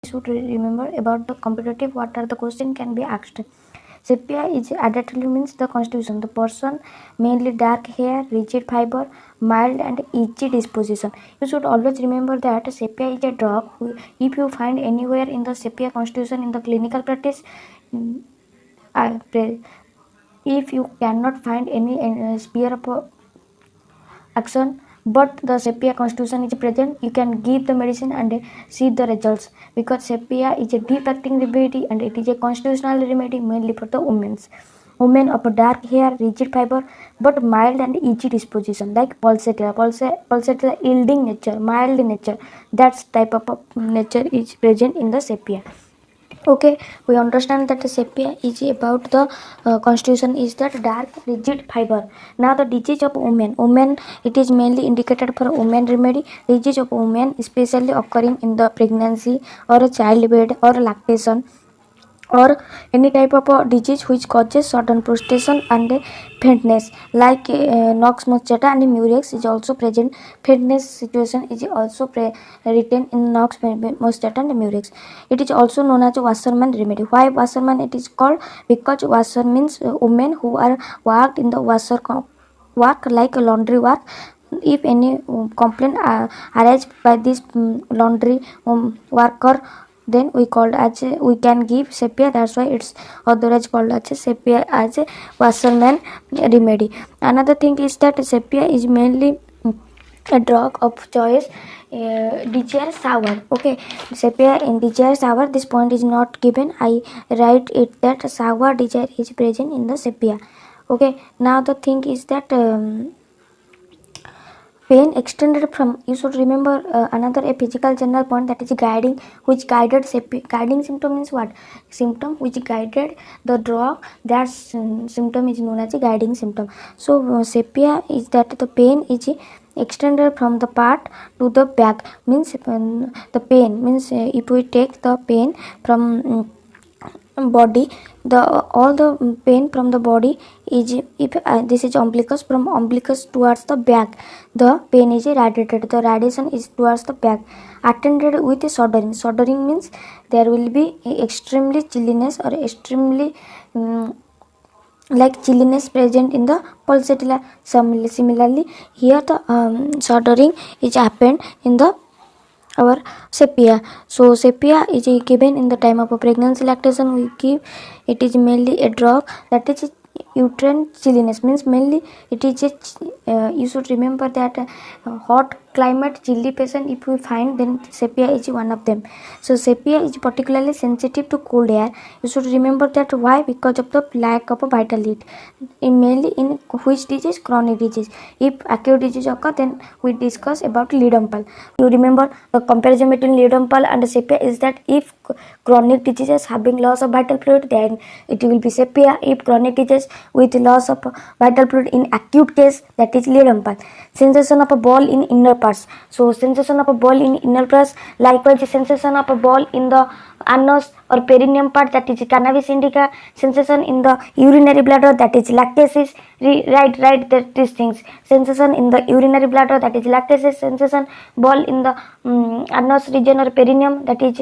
Should remember about the competitive. What are the question can be asked? Sepia is adulterated means the constitution. The person mainly dark hair, rigid fiber, mild and easy disposition. You should always remember that sepia is a drug. If you find anywhere in the sepia constitution in the clinical practice, if you cannot find any sphere of action but the sepia constitution is present, you can give the medicine and see the results, because sepia is a deep acting remedy and it is a constitutional remedy mainly for the women of dark hair, rigid fiber but mild and easy disposition, like pulsatilla yielding nature, mild nature. That type of nature is present in the sepia. Okay, we understand that the sepia is about the constitution is that dark rigid fiber. Now the disease of women, it is mainly indicated for women remedy. Disease of women especially occurring in the pregnancy or childbed or lactation or any type of disease which causes sudden prostration and faintness, like nox moschato and murex is also present. Faintness situation is also written in nox moschato and murex. It is also known as wasserman remedy. Why wasserman it is called? Because wasser means women who are worked in the wasser work like laundry work. If any complaint arise by this laundry worker, then we called as we can give sepia. That's why it's otherwise called as sepia as a wasserman remedy. Another thing is that sepia is mainly a drug of choice. Desire sour. Okay, sepia in desire sour, this point is not given, I write it that sour desire is present in the sepia. Okay, now the thing is that pain extended from, you should remember another a physical general point, that is guiding, which guided guiding symptom means what? Symptom which guided the drug, that symptom is known as a guiding symptom. So sepia is that the pain is extended from the part to the back, means the pain means if we take the pain from body, the all the pain from the body is, if this is umbilicus, from umbilicus towards the back the pain is radiated, the radiation is towards the back, attended with a soldering means there will be extremely chilliness or extremely like chilliness present in the pulsatilla. Similarly here the soldering is happened in the our sepia. So sepia is given in the time of a pregnancy lactation. We give it is mainly a drug that is uterine chilliness, means mainly it is a you should remember that hot climate chilly patient if we find, then sepia is one of them. So sepia is particularly sensitive to cold air. You should remember that. Why? Because of the lack of a vital heat. In mainly in which disease? Chronic disease. If acute disease occur, then we discuss about Wiedenpel. You remember the comparison between Wiedenpel and sepia is that if chronic diseases having loss of vital fluid, then it will be sepia. If chronic disease with loss of vital fluid in acute case, that is Wiedenpel. Sensation of a ball in inner parts. So sensation of a ball in inner parts, likewise sensation of a ball in the anus or perineum part, that is cannabis indica. Sensation in the urinary bladder, that is lactasis. Right that these things. Sensation in the urinary bladder, that is lactasis. Sensation ball in the anus region or perineum, that is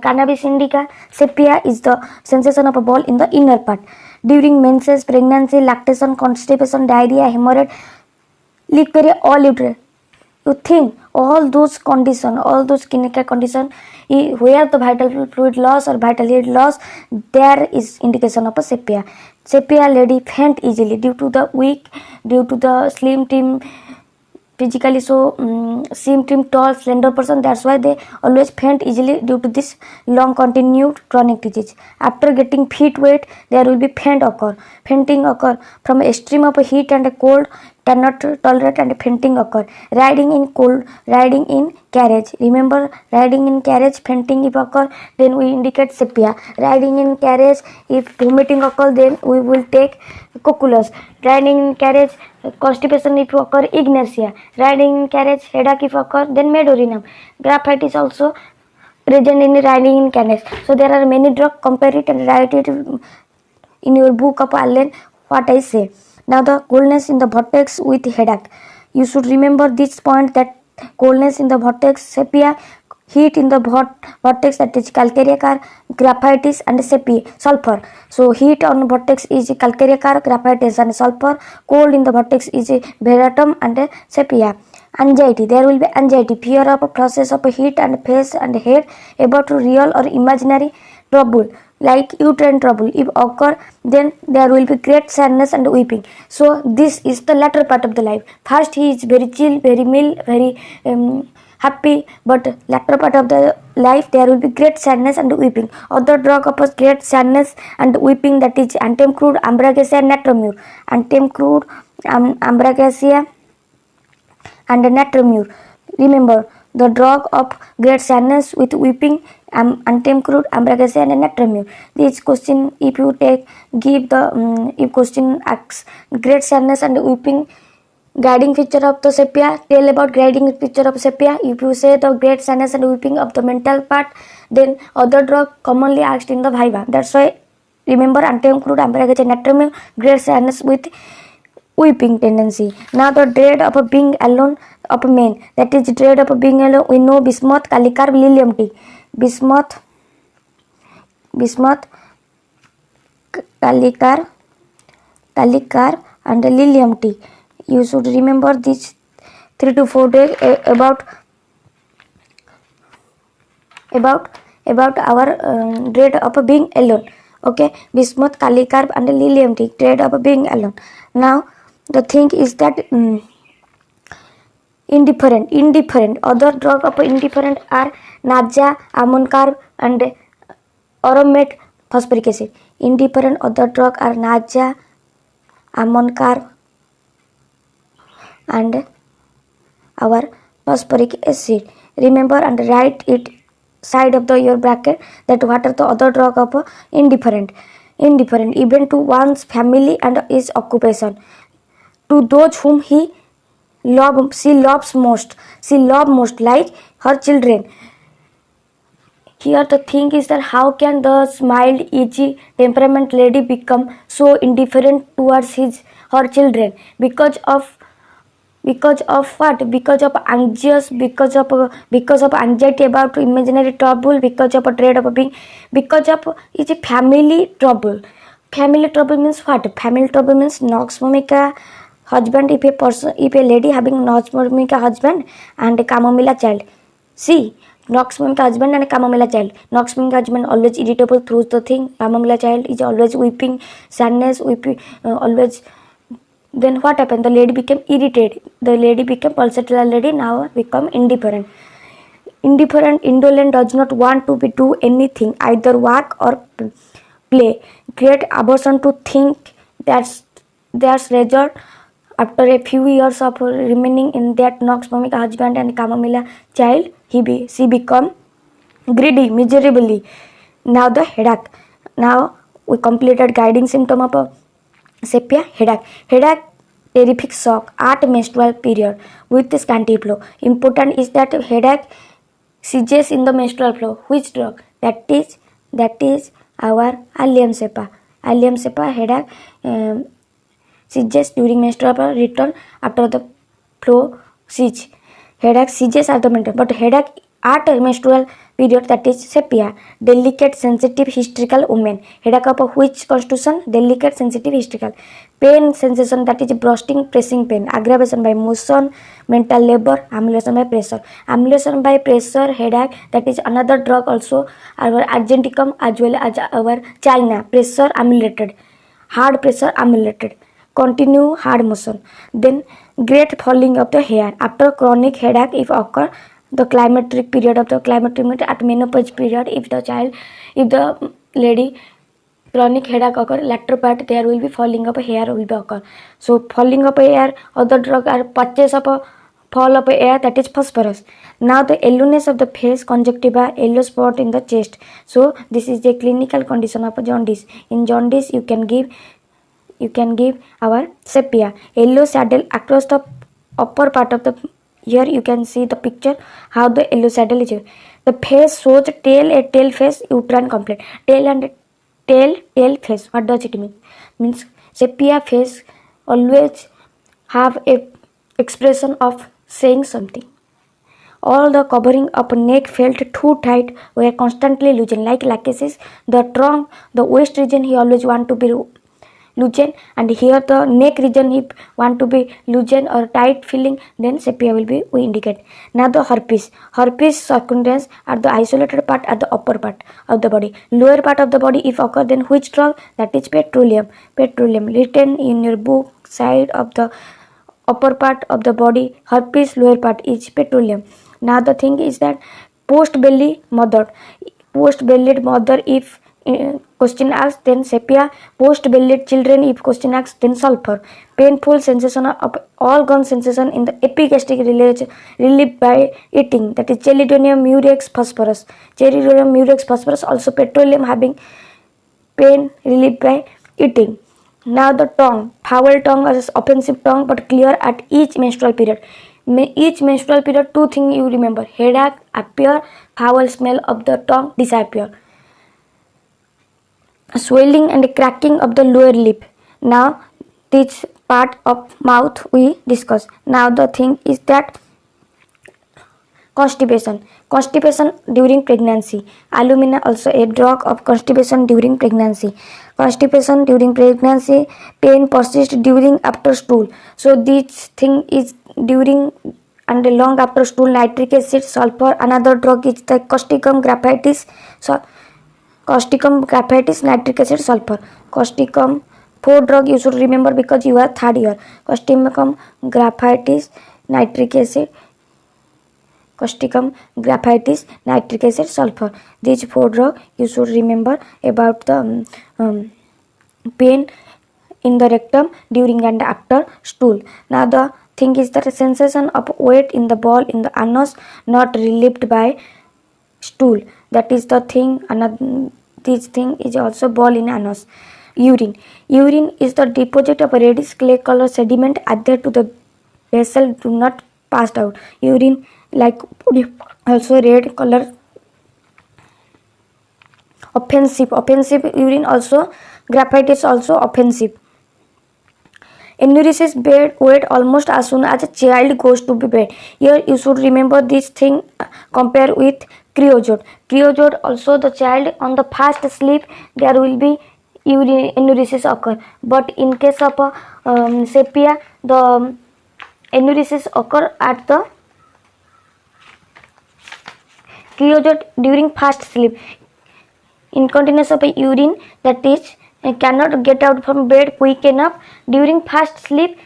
cannabis indica. Sepia is the sensation of a ball in the inner part. During menses, pregnancy, lactation, constipation, diarrhea, hemorrhoid, leak period, all uterine. You think all those condition, all those clinical condition where the vital fluid loss or vital heat loss, there is indication of a sepia. Sepia lady faint easily due to the weak, due to the slim trim physically, so slim trim tall slender person, that's why they always faint easily due to this long continued chronic disease. After getting feet wet, there will be fainting occur from extreme of heat and cold, cannot tolerate and fainting occur. Riding in carriage, remember riding in carriage, fainting if occur, then we indicate sepia. Riding in carriage, if vomiting occur, then we will take cocculus. Riding in carriage, constipation if occur, ignacia. Riding in carriage, headache if occur, then medorinum. Graphite is also present in riding in carriage. So there are many drugs, compare it and write it in your book of Allen what I say. Now the coldness in the vortex with headache. You should remember this point, that coldness in the vortex, sepia, heat in the vortex, that is calcareous, graphites and sulfur. So heat on vortex is calcareous, graphites and sulfur. Cold in the vortex is barium and sepia. Anxiety, there will be anxiety, fear of a process of heat and face and hair about real or imaginary trouble, like uterine trouble if occur, then there will be great sadness and weeping. So this is the latter part of the life. First he is very chill, very mild, very happy, but latter part of the life there will be great sadness and weeping. Other drug of great sadness and weeping, that is anthem crude, ambragaceae, natromure. Anthem crude, ambragaceae and natromure. Remember, the drug of great sadness with weeping, anthem crude, ambragaceae and natromure. This question, if you give the if question asks great sadness and weeping, guiding feature of the sepia, tell about guiding feature of sepia. If you say the great sadness and weeping of the mental part, then other drug commonly asked in the viva. That's why remember anthem crude, ambragaceae, natromure, great sadness with weeping tendency. Now the dread of being alone of men, that is dread of being alone, we know bismuth, calicar, lilium tea. Bismuth, calicar and lilium tea. You should remember these 3 to 4 days about our dread of being alone. Okay, bismuth, calicar and lilium tea, dread of being alone. Now the thing is that indifferent other drug of indifferent are nausea, ammon carb and aromatic phosphoric acid. Indifferent other drug are nausea, ammon carb and our phosphoric acid. Remember and write it side of your bracket, that what are the other drug of indifferent even to one's family and his occupation, to those whom she loves most, like her children. Here the thing is that how can the mild, easy temperament lady become so indifferent towards her children? Because of what? Because of anxious, because of anxiety about imaginary trouble, because of a dread of being, because of is a family trouble. Family trouble means what? Family trouble means nox vomica husband, if a lady having nox vomica husband and a chamomilla child. See, nox vomica husband and a chamomilla child. Nox vomica husband always irritable through the thing. Chamomilla child is always weeping, sadness, weeping, always. Then what happened? The lady became irritated. The lady became pulsatile lady, now become indifferent. Indolent does not want to do anything, either work or play. Great aversion to think. That's result. After a few years of remaining in that nox vomica husband and chamomilla child, she become greedy, miserably. Now the headache. Now we completed guiding symptom of sepia, headache, terrific shock at menstrual period with scanty flow. Important is that headache ceases in the menstrual flow. Which drug? That is our allium cepa. Allium cepa headache ceases during menstrual return after the flow cease. Headache ceases at the menstrual, but headache at menstrual period, that is sepia. Delicate, sensitive, hysterical women. Headache of which constitution? Delicate, sensitive, hysterical. Pain sensation, that is bursting, pressing pain. Aggravation by motion, mental labor, amylation by pressure. Amylation by pressure, headache, that is another drug also. Our argenticum as well as our China. Pressure amylated. Hard pressure amylated. Continue hard motion. Then great falling of the hair. After chronic headache, if occur, the climacteric period of the climacteric at menopause period, if the lady chronic headache occur, latter part there will be falling of hair will be occur. So falling of hair, other drug are patches of a fall of air, that is phosphorus. Now the yellowness of the face, conjunctiva, yellow spot in the chest. So this is the clinical condition of a jaundice. In jaundice you can give our sepia, yellow saddle across the upper part of the. Here you can see the picture how the yellow saddle is here. The face shows a tail face, uterine complete. Tail face. What does it mean? Means sepia face always have a expression of saying something. All the covering up neck felt too tight, were constantly loosened, like laces. The trunk, the waist region, he always want to be loosened, and here the neck region he want to be loosened or tight feeling, then sepia will be we indicate. Now the herpes secundus are the isolated part at the upper part of the body. Lower part of the body if occur, then which drug? That is petroleum written in your book side of the upper part of the body. Herpes lower part is petroleum. Now the thing is that post bellied mother if question asked, then sepia. Post bellied children if question asked, then sulfur. Painful sensation of organ sensation in the epigastric relieved by eating, that is chelidonium murex phosphorus. Also petroleum having pain relieved by eating. Now the tongue, foul tongue is offensive tongue but clear at each menstrual period. Each menstrual period, two things you remember: headache appear, foul smell of the tongue disappear, swelling and cracking of the lower lip. Now this part of mouth we discuss. Now the thing is that constipation during pregnancy. Alumina also a drug of constipation during pregnancy. Constipation during pregnancy, pain persists during after stool. So this thing is during and long after stool. Nitric acid, sulfur. Another drug is the causticum graphitis. So causticum graphitis, nitric acid, sulfur. Causticum, 4 drug you should remember because you are third year. Causticum graphitis, nitric acid, causticum graphitis, nitric acid, sulfur. These 4 drugs you should remember about the pain in the rectum during and after stool. Now the thing is that sensation of weight in the ball in the anus not relieved by stool. That is the thing. Another this thing is also ball in anus. Urine is the deposit of a reddish clay color sediment adhered to the vessel, do not passed out. Urine like also red color. Offensive urine also. Graphite is also offensive. Enuresis bed weight almost as soon as a child goes to bed. Here you should remember this thing. Compare with creozote also the child on the fast sleep there will be enuresis occur, but in case of sepia the enuresis occur at the creozote during fast sleep. Incontinence of a urine, that is cannot get out from bed quick enough during fast sleep,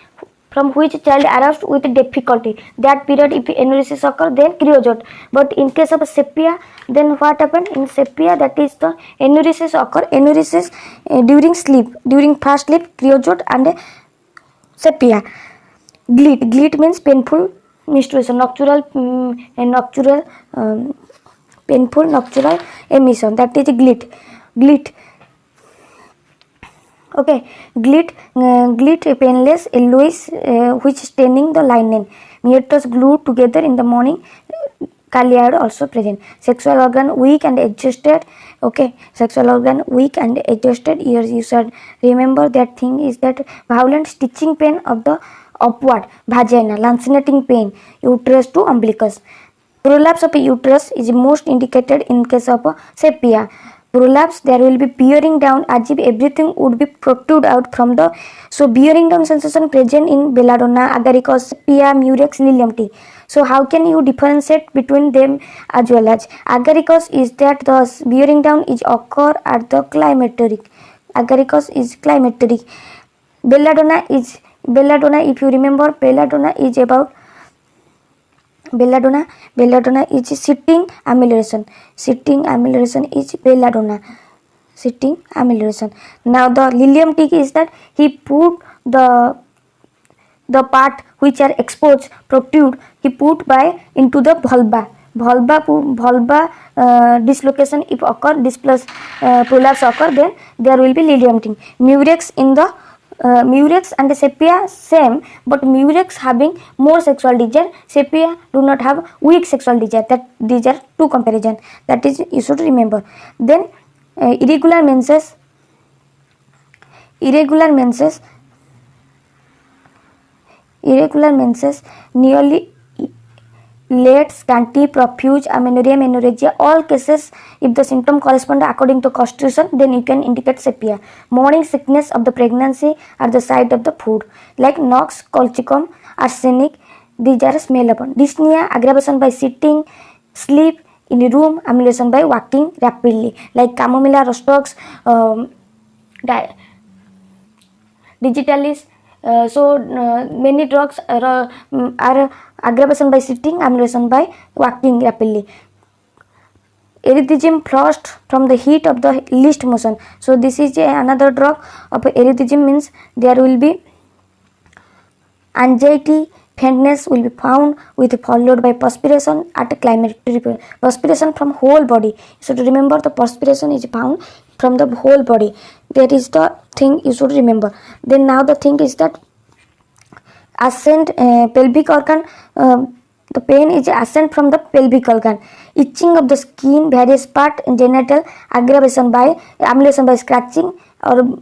from which child aroused with difficulty. That period if enuresis occur, then creozote. But in case of sepia, then what happened in sepia, that is the enuresis occur. Enuresis during sleep, during fast sleep, creozote and sepia. Glit means painful menstruation, painful nocturnal emission, that is glit. Okay, glit painless yellowish which staining the linen. Meatus glued together in the morning. Caliad also present. Sexual organ weak and exhausted. Okay, sexual organ weak and exhausted. Here you should remember that thing is that violent stitching pain of the upward vagina, lancinating pain, uterus to umbilicus. Prolapse of a uterus is most indicated in case of sepia. Prolapse, there will be bearing down as if everything would be protrude out from the. So bearing down sensation present in belladonna, agaricus, sepia, murex, lilium tea. So how can you differentiate between them as well as? Agaricus is that the bearing down is occur at the climacteric. Agaricus is climacteric. Belladonna, if you remember, belladonna is about belladonna is sitting amelioration. Sitting amelioration is belladonna. Sitting amelioration. Now the lilium tea is that he put the part which are exposed, protrude, he put by into the vulva dislocation if occur, prolapse occur, then there will be lilium tea. Murex in the murex and sepia same, but murex having more sexual desire, sepia do not have weak sexual desire. That these are two comparison, that is you should remember. Then irregular menses nearly late, scanty, profuse, amenorrhea, menorrhagia, all cases, if the symptom correspond according to constitution, then you can indicate sepia. Morning sickness of the pregnancy at the site of the food, like Nox, colchicum, arsenic, these are smell upon. Dyspnea, aggravation by sitting, sleep in a room, amylation by walking rapidly, like chamomilla, rostox, digitalis. Many drugs are aggravation by sitting, amylation by walking rapidly. Erythema flushed from the heat of the least motion. So this is another drug of erythema, means there will be anxiety, faintness will be found with followed by perspiration at a climacteric period. Perspiration from whole body. So to remember, the perspiration is found from the whole body. That is the thing you should remember. Then now the thing is that ascent pelvic organ. The pain is ascent from the pelvic organ. Itching of the skin, various part, genital, aggravation by amylation by scratching or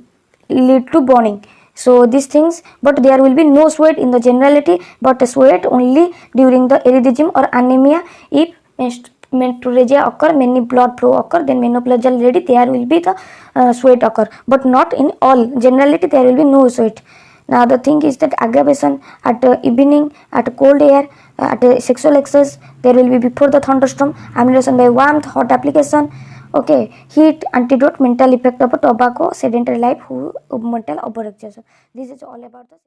lead to burning. So these things, but there will be no sweat in the generality, but sweat only during the erythema or anemia. If menstruation occur, many blood flow occur, then menopausal lady there will be the sweat occur, but not in all generality there will be no sweat. Now the thing is that aggravation at evening, at cold air, at sexual excess, there will be before the thunderstorm, amylation by warmth, hot application. Okay, heat, antidote, mental effect of tobacco, sedentary life, mental overexertion. This is all about the